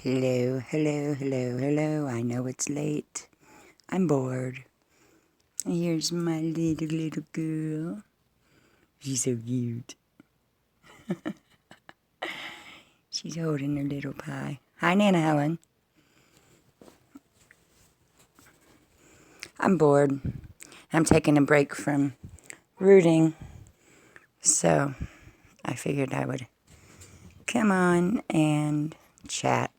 Hello, hello, hello, hello. I know it's late. I'm bored. Here's my little girl. She's so cute. She's holding her little pie. Hi, Nana Helen. I'm bored. I'm taking a break from rooting, so I figured I would come on and chat.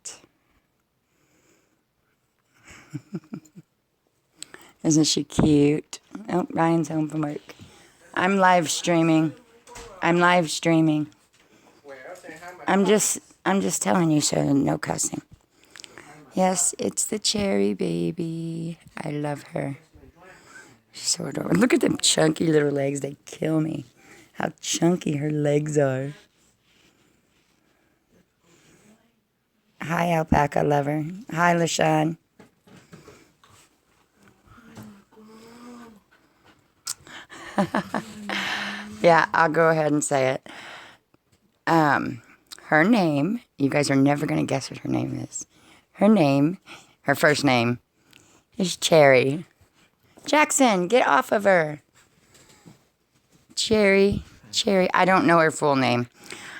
Isn't she cute? Oh, Ryan's home from work. I'm live streaming. I'm just telling you so, no cussing. Yes, it's the cherry baby. I love her. She's so adorable. Look at them chunky little legs. They kill me. How chunky her legs are. Hi, alpaca lover. Hi, LaShawn. Yeah, I'll go ahead and say it. Her name, you guys are never going to guess what her name is. Her first name is Cherry. Jackson, get off of her. Cherry. I don't know her full name.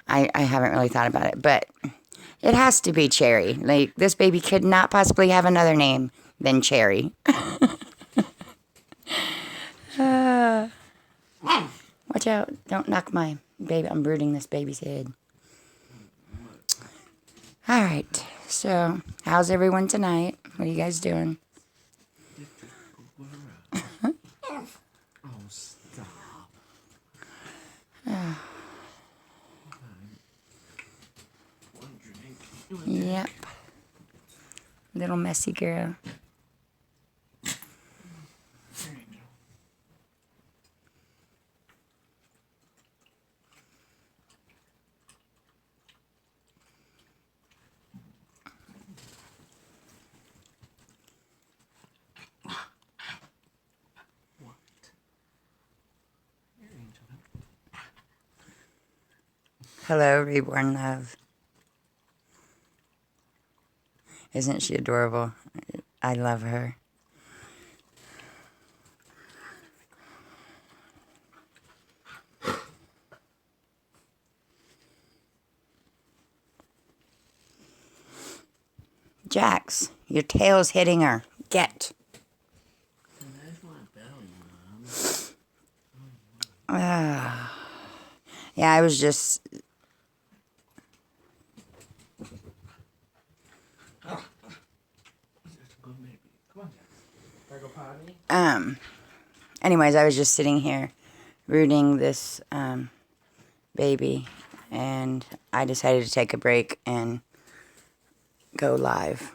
I haven't really thought about it, but it has to be Cherry. Like, this baby could not possibly have another name than Cherry. Watch out. Don't knock my baby. I'm brooding this baby's head. All right. So, how's everyone tonight? What are you guys doing? Oh, stop. Yep. Little messy girl. Hello, Reborn Love. Isn't she adorable? I love her. Jax, your tail's hitting her. Get. That's my belly, Mom. Yeah, I was just... Good baby. Come on, Jack. Can I go potty? Anyways, I was just sitting here rooting this baby, and I decided to take a break and go live.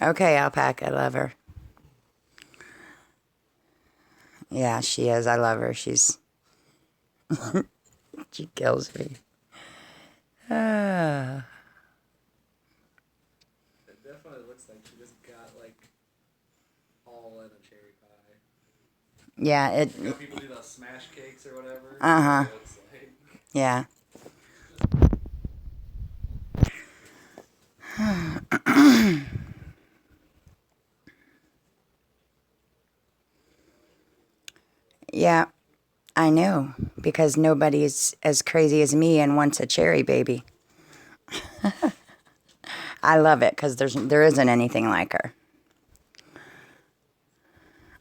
Okay, alpaca, I love her. Yeah, she is. I love her. She's... she kills me. It definitely looks like she just got, like, all in a cherry pie. Yeah, it... You know, people do those smash cakes or whatever. Uh-huh. It looks like. Yeah. Yeah, I know, because nobody's as crazy as me and wants a cherry baby. I love it because there isn't anything like her.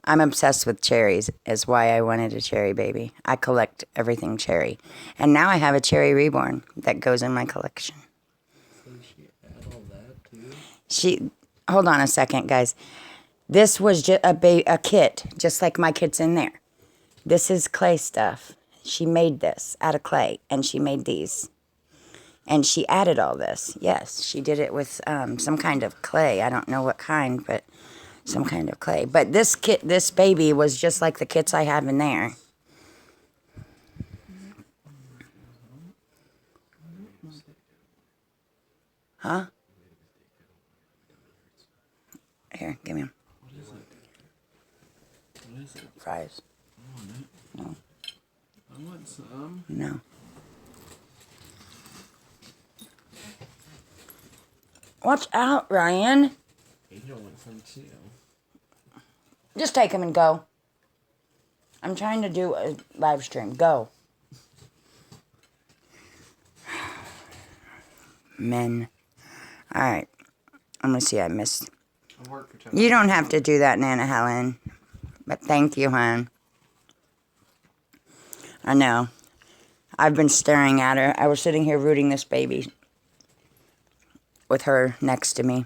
I'm obsessed with cherries, is why I wanted a cherry baby. I collect everything cherry. And now I have a cherry reborn that goes in my collection. So she had all that, too? Hold on a second, guys. This was just a kit, just like my kit's in there. This is clay stuff. She made this out of clay, and she made these. And she added all this. Yes, she did it with some kind of clay. I don't know what kind, but some kind of clay. But this baby was just like the kits I have in there. Huh? Here, give me them. What is it? What is it? Fries. I want it. No. I want some. No. Watch out, Ryan. Angel wants some too. Just take him and go. I'm trying to do a live stream. Go. Men. All right. I'm going to see. I missed. I work for 10 You don't have to do that, Nana Helen. But thank you, hon. I know. I've been staring at her. I was sitting here rooting this baby with her next to me.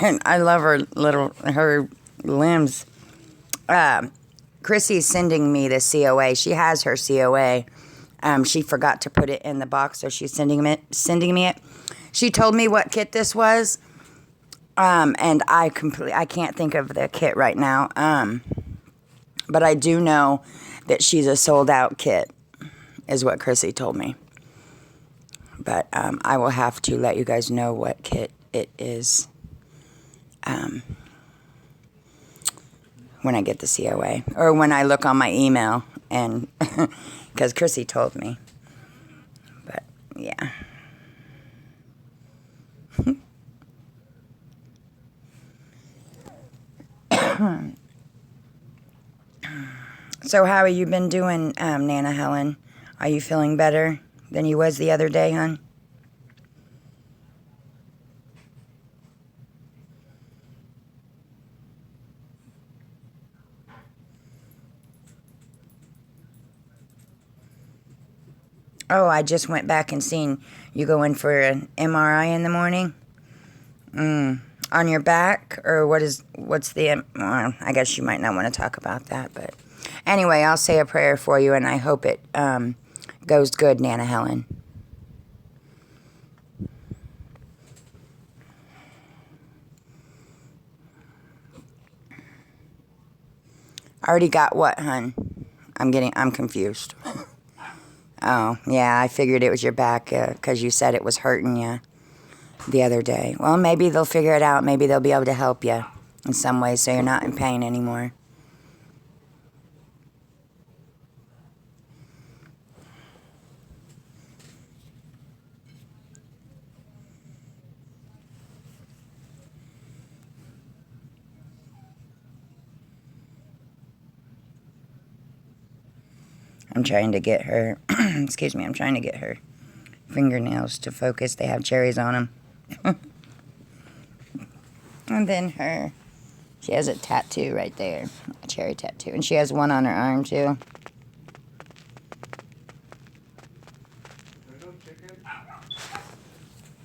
And I love her limbs. Chrissy's sending me the COA. She has her COA. She forgot to put it in the box, so she's sending me it. She told me what kit this was, and I can't think of the kit right now. But I do know that she's a sold-out kit, is what Chrissy told me. But I will have to let you guys know what kit it is when I get the COA, or when I look on my email, and because Chrissy told me. But yeah. So how have you been doing, Nana Helen? Are you feeling better than you was the other day, hon? Oh, I just went back and seen you go in for an MRI in the morning. On your back, or what's the? Well, I guess you might not want to talk about that, but anyway, I'll say a prayer for you, and I hope it goes good, Nana Helen. I already got what, hon? I'm confused. Oh, yeah, I figured it was your back because you said it was hurting you the other day. Well, maybe they'll figure it out. Maybe they'll be able to help you in some way so you're not in pain anymore. I'm trying to get her, excuse me, I'm trying to get her fingernails to focus. They have cherries on them. And then she has a tattoo right there, a cherry tattoo. And she has one on her arm too. There's no chicken?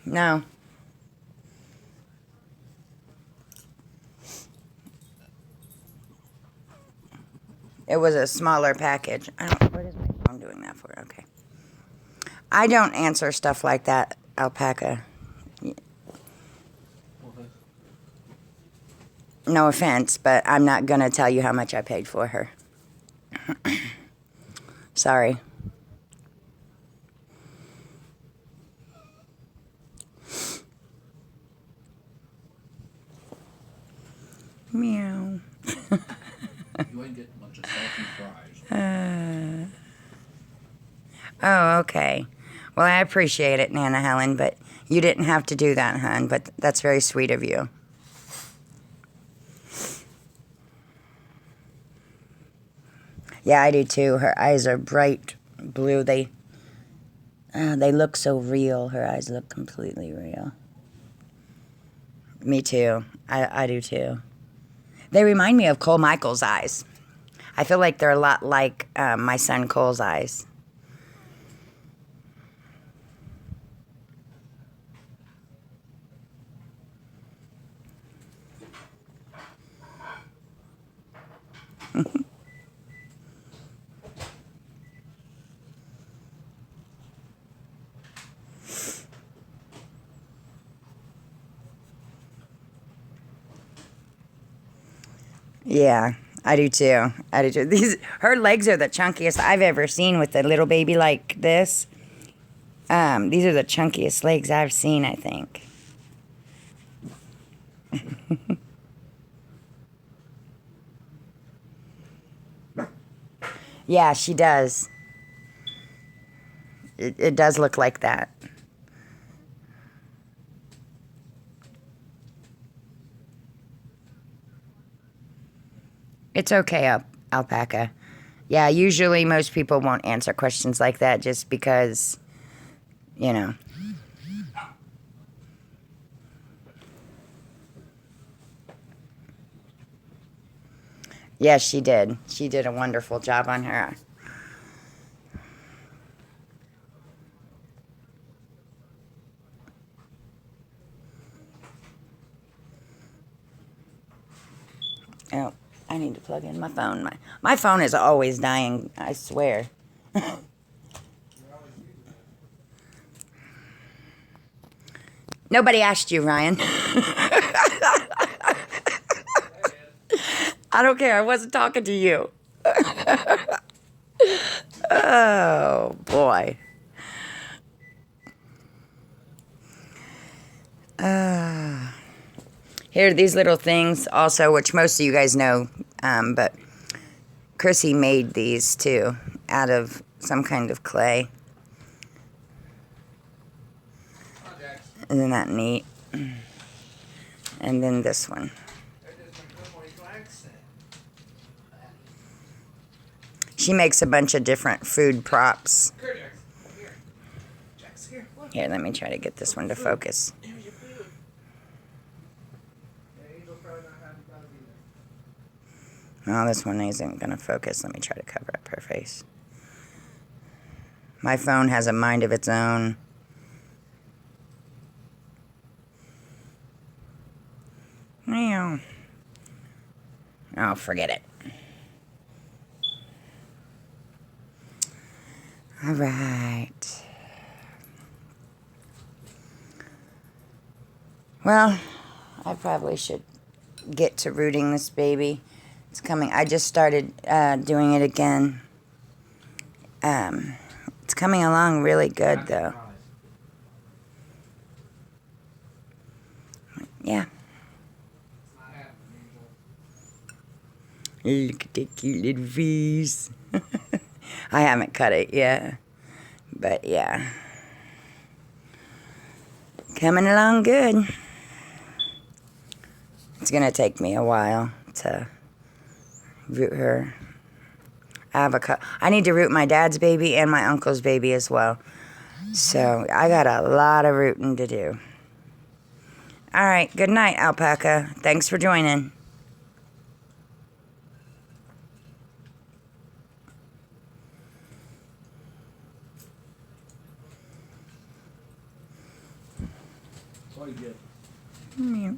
No. It was a smaller package. What is my phone doing that for? Okay. I don't answer stuff like that, Alpaca. No offense, but I'm not going to tell you how much I paid for her. Sorry. Meow. You ain't getting much of salty fries. Oh, okay. Well, I appreciate it, Nana Helen, but you didn't have to do that, hon, but that's very sweet of you. Yeah, I do too. Her eyes are bright blue. They look so real. Her eyes look completely real. Me too. I do too. They remind me of Cole Michael's eyes. I feel like they're a lot like my son Cole's eyes. Yeah, I do too. I do too. Her legs are the chunkiest I've ever seen with a little baby like this. These are the chunkiest legs I've seen, I think. Yeah, she does. It does look like that. It's okay, alpaca. Yeah, usually most people won't answer questions like that just because, you know. Yes, she did. She did a wonderful job on her. Oh, I need to plug in my phone. My phone is always dying, I swear. Nobody asked you, Ryan. I don't care. I wasn't talking to you. Oh, boy. Here are these little things also, which most of you guys know, but Chrissy made these too out of some kind of clay. Isn't that neat? And then this one. She makes a bunch of different food props. Here, let me try to get this one to focus. Oh, this one isn't going to focus. Let me try to cover up her face. My phone has a mind of its own. Meow. Oh, forget it. All right. Well, I probably should get to rooting this baby. It's coming. I just started doing it again. It's coming along really good, though. Yeah. Look at that cute little face. I haven't cut it yet. But, yeah. Coming along good. It's going to take me a while to root her. I need to root my dad's baby and my uncle's baby as well. So I got a lot of rooting to do. All right. Good night, alpaca. Thanks for joining. What do you get? Meow.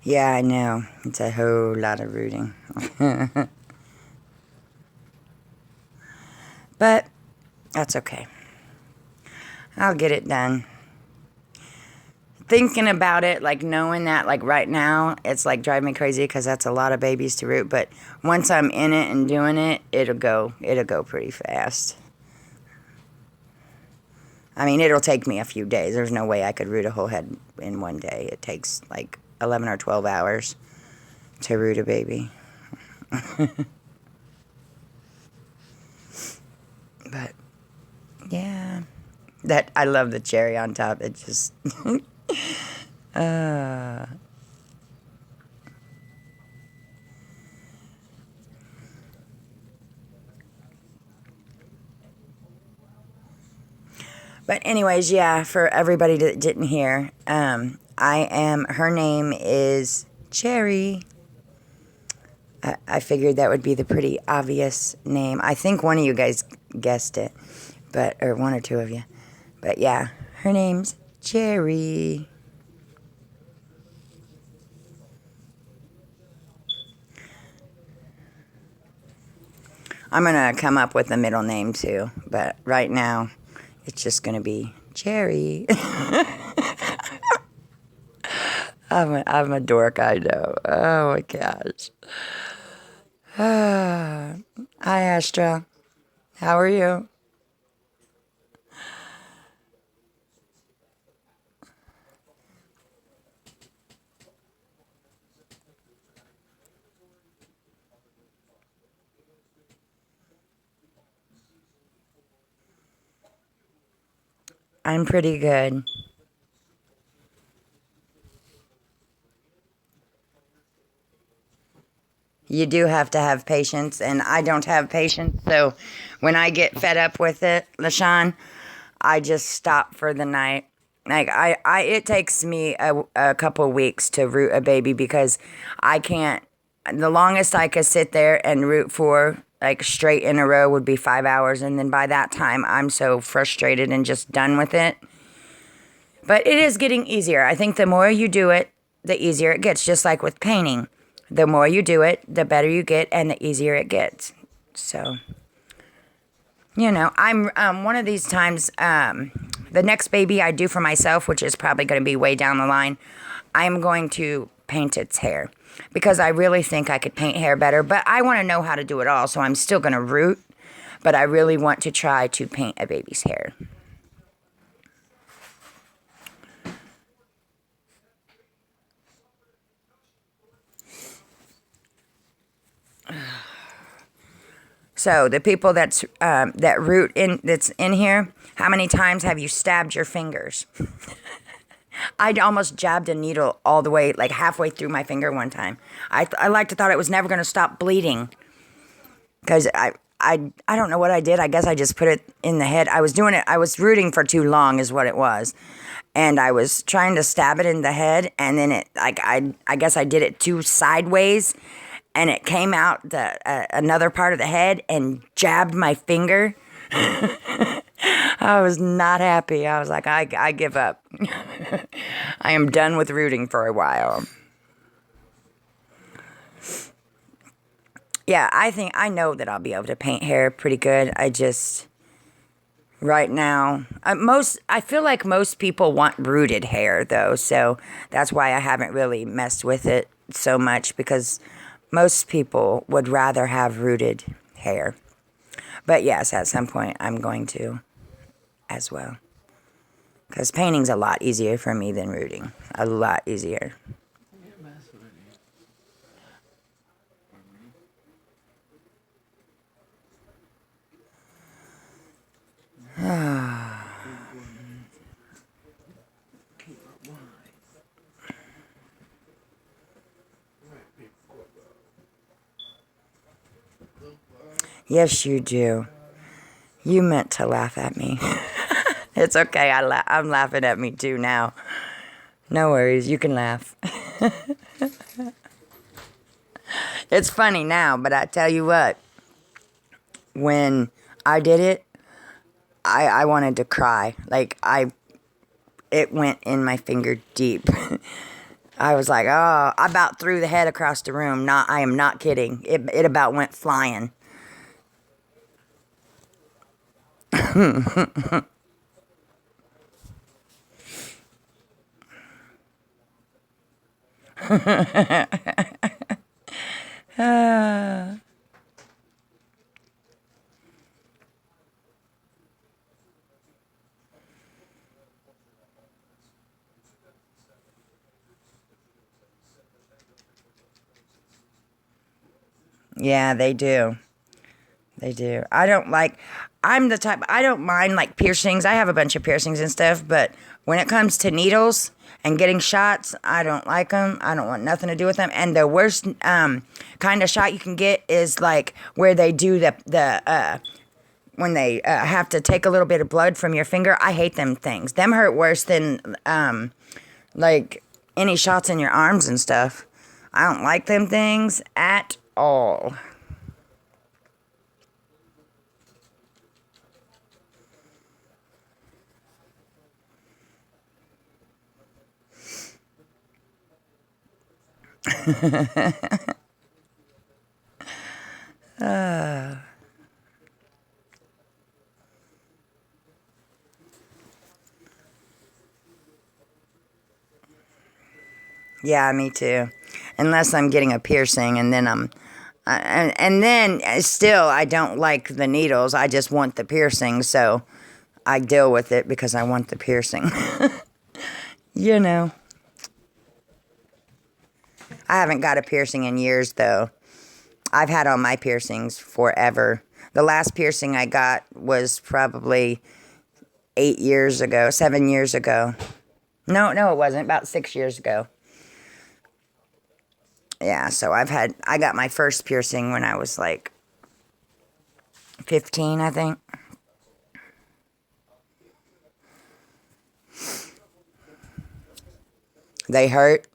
Yeah, I know. It's a whole lot of rooting. But that's okay. I'll get it done. Thinking about it, like knowing that, like right now, it's like driving me crazy because that's a lot of babies to root. But once I'm in it and doing it, it'll go pretty fast. I mean, it'll take me a few days. There's no way I could root a whole head in one day. It takes like 11 or 12 hours to root a baby. But yeah, I love the cherry on top. It just But anyways, yeah, for everybody that didn't hear, her name is Cherry. I figured that would be the pretty obvious name. I think one of you guys guessed it, or one or two of you. But yeah, her name's Cherry. I'm going to come up with a middle name too, but right now it's just going to be Cherry. I'm a dork, I know. Oh my gosh. I Hi, Astra. How are you? I'm pretty good. You do have to have patience, and I don't have patience. So when I get fed up with it, LaShawn, I just stop for the night. Like it takes me a couple weeks to root a baby because I can't. The longest I could sit there and root for like straight in a row would be 5 hours, and then by that time I'm so frustrated and just done with it. But it is getting easier. I think the more you do it, the easier it gets. Just like with painting, the more you do it, the better you get, and the easier it gets. So. I'm one of these times, the next baby I do for myself, which is probably going to be way down the line, I'm going to paint its hair because I really think I could paint hair better, but I want to know how to do it all, so I'm still going to root, but I really want to try to paint a baby's hair. So the people that root in that's in here, how many times have you stabbed your fingers? I almost jabbed a needle all the way, like halfway through my finger one time. I like to thought it was never going to stop bleeding because I don't know what I did. I guess I just put it in the head. I was doing it. I was rooting for too long, is what it was, and I was trying to stab it in the head, and then I guess I did it too sideways. And it came out another part of the head and jabbed my finger. I was not happy. I was like, I give up. I am done with rooting for a while. Yeah, I know that I'll be able to paint hair pretty good. I just, right now, I feel like most people want rooted hair though. So that's why I haven't really messed with it so much because most people would rather have rooted hair. But yes, at some point I'm going to as well. Because painting's a lot easier for me than rooting. A lot easier. Yes, you do. You meant to laugh at me. It's okay. I'm laughing at me too now. No worries. You can laugh. It's funny now, but I tell you what. When I did it, I wanted to cry. Like, it went in my finger deep. I was like, oh, I about threw the head across the room. I am not kidding. It about went flying. Yeah, they do. They do. I'm the type, I don't mind like piercings. I have a bunch of piercings and stuff, but when it comes to needles and getting shots, I don't like them. I don't want nothing to do with them. And the worst kind of shot you can get is like where they do when they have to take a little bit of blood from your finger. I hate them things. Them hurt worse than like any shots in your arms and stuff. I don't like them things at all. Yeah, me too. Unless I'm getting a piercing and then And then still, I don't like the needles. I just want the piercing, so I deal with it because I want the piercing. You know. I haven't got a piercing in years, though. I've had all my piercings forever. The last piercing I got was probably 8 years ago, 7 years ago. No, it wasn't. About 6 years ago. Yeah, so I got my first piercing when I was like 15, I think. They hurt.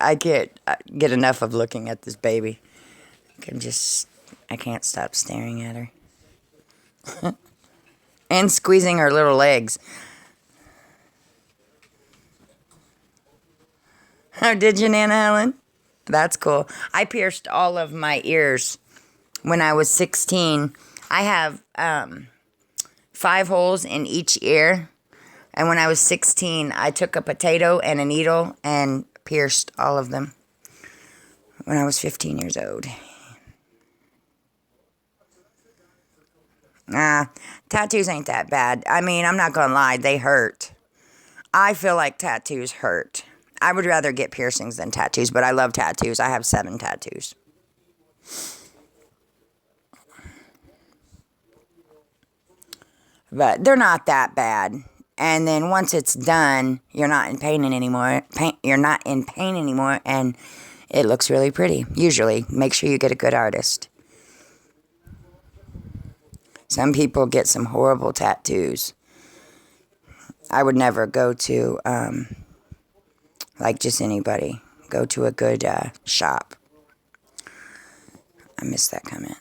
I can't get enough of looking at this baby. I can't stop staring at her. And squeezing her little legs. Oh, did you, Nana Helen? That's cool. I pierced all of my ears when I was 16. I have 5 holes in each ear. And when I was 16, I took a potato and a needle and pierced all of them when I was 15 years old. Tattoos ain't that bad. I mean, I'm not gonna lie, they hurt. I feel like tattoos hurt. I would rather get piercings than tattoos, but I love tattoos. I have 7 tattoos. But they're not that bad. And then once it's done, you're not in pain anymore. You're not in pain anymore, and it looks really pretty. Usually, make sure you get a good artist. Some people get some horrible tattoos. I would never go to, like just anybody. Go to a good shop. I missed that comment.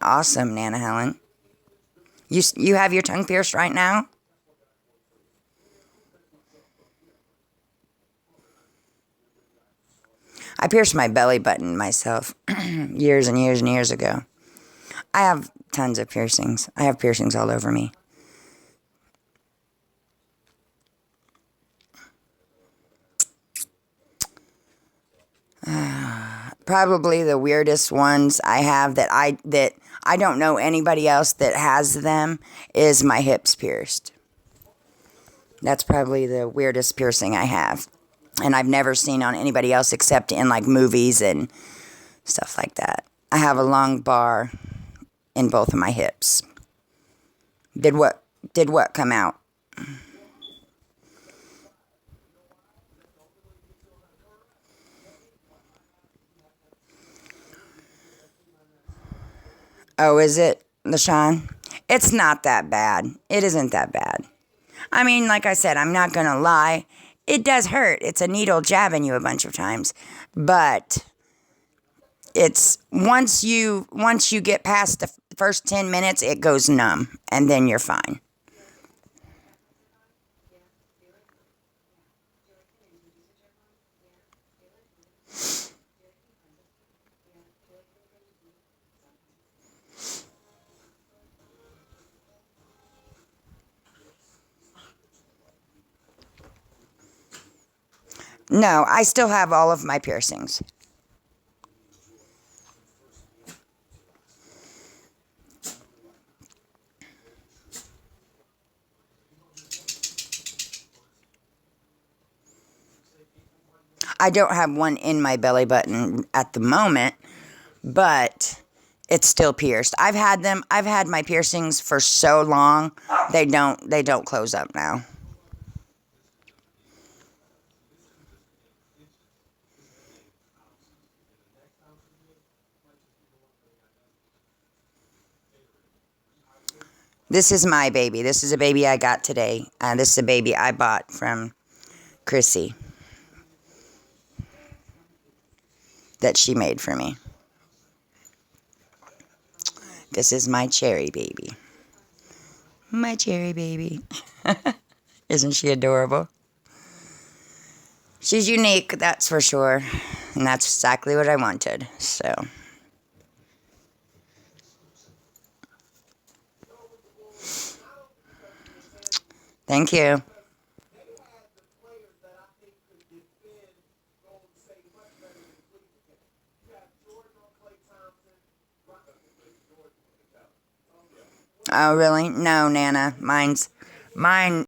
Awesome, Nana Helen. You have your tongue pierced right now? I pierced my belly button myself years and years and years ago. I have tons of piercings. I have piercings all over me. Probably the weirdest ones I have that I don't know anybody else that has them is my hips pierced. That's probably the weirdest piercing I have. And I've never seen on anybody else except in like movies and stuff like that. I have a long bar in both of my hips. Did what come out? Oh, is it, LaShawn? It's not that bad. It isn't that bad. I mean, like I said, I'm not going to lie. It does hurt. It's a needle jabbing you a bunch of times. But it's once you get past the first 10 minutes, it goes numb. And then you're fine. No, I still have all of my piercings. I don't have one in my belly button at the moment, but it's still pierced. I've had my piercings for so long, they don't close up now. This is my baby. This is a baby I got today. This is a baby I bought from Chrissy that she made for me. This is my cherry baby. My cherry baby. Isn't she adorable? She's unique, that's for sure. And that's exactly what I wanted. So. Thank you. Oh, really? No, Nana. Mine